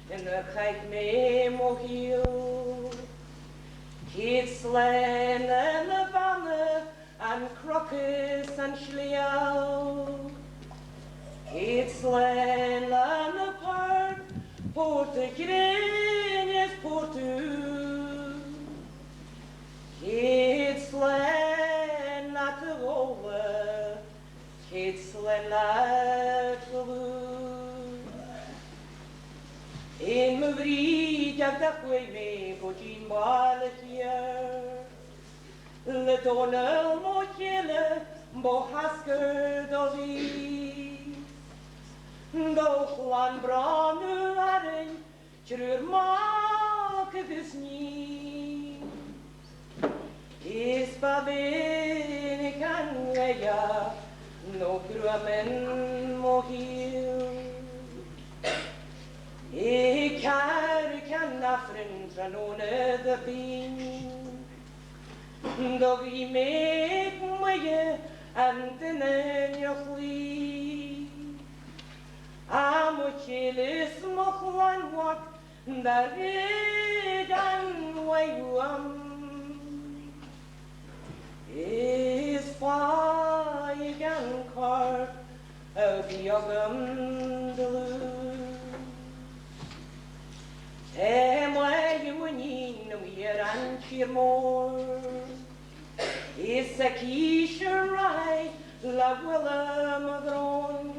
en de kijk me mohiel. Kids slen en de vanne en crocus en schliau. Kids slen en de park, porte grenjes portu. Kids slen at de wolle, kids slen at de in me vriend heb dat goeie mee voor tien malen hier. Le tonel mochele, bo hasker do vi. Do chlan branu aren, trur make dus niet. Is pa ben ik aan ja, no gruamen mohil. Ik kan afren fra noen de bin. Då vi meg mye enten en jeg fly. Am og kjele småklan vart der redan veiuam. Is faigan kar av jagam delu. Moi junin wir an chirmor is a kisherai la willa madron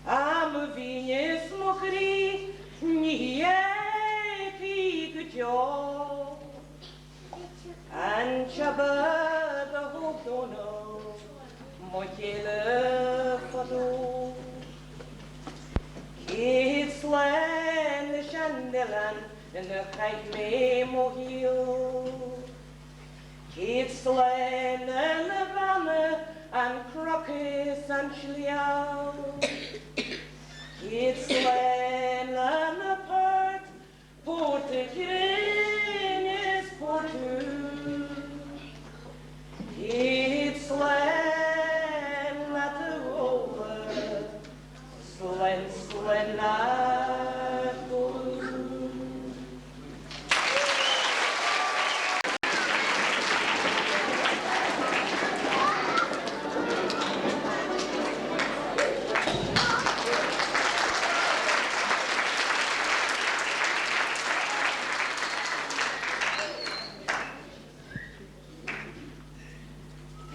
am vignes mochri nie kutjo an chabad hodono mochele fado It's land the chandelan and the kite me mohil. It's land and the vanne and crocus and schliau. It's land and the part porte grenjes portu. It's land at the over. Slen, slen,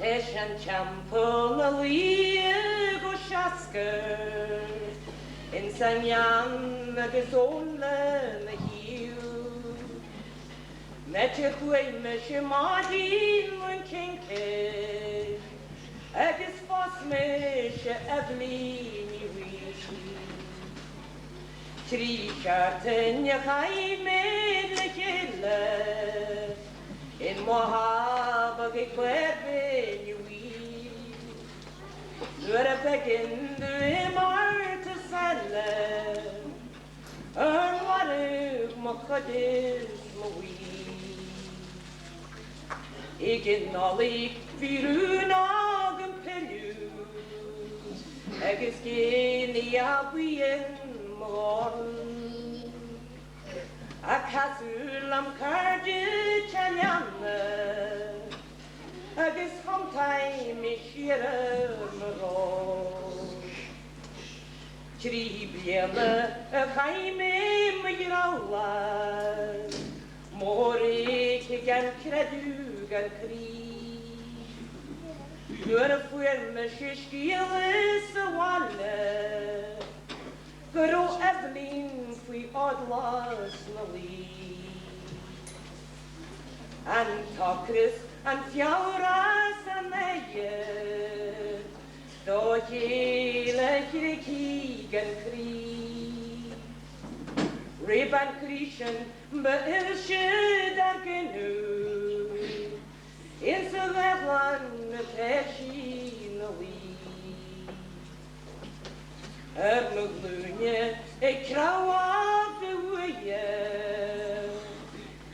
Heshan champul na liego shasker. In Sanyam gezonde na hiu. Met je goeie met je maadien en kinke. Ik is vast met je Evelyn wee. Tri charten je gai met de kille. In Mohaba ik ben je wee. Door de bekken de maart te zellen. Wat ik mag is ik in al ik vier nagen pelu. Ik is geen jabien morgen. Ik has ulam kaartje chanjanne. Ik is van time is hier Triebjelle, ga me grauwa. Morik gan kredu gan kri. Gör fuer me skille så walle. Gro Evelyn fui odlas nali. Antakris an fjauras an meie. Då hele krigen krig. Reban krisen beilsje genu. In se wegland peshinali. Me glunje, ik krauw op de wije.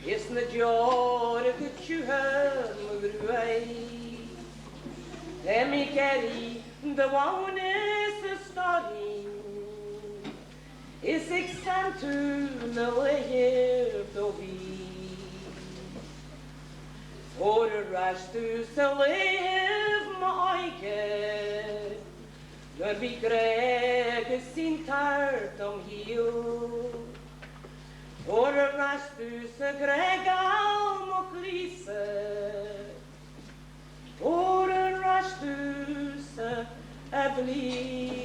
Is na jore getjuhe me gruei. Emi keri the one is a study is ik sent u na leer to be. For the rest to live my eigen, når vi greger sin tært om hiel. For the rest to greger må klise, for the rest to bli.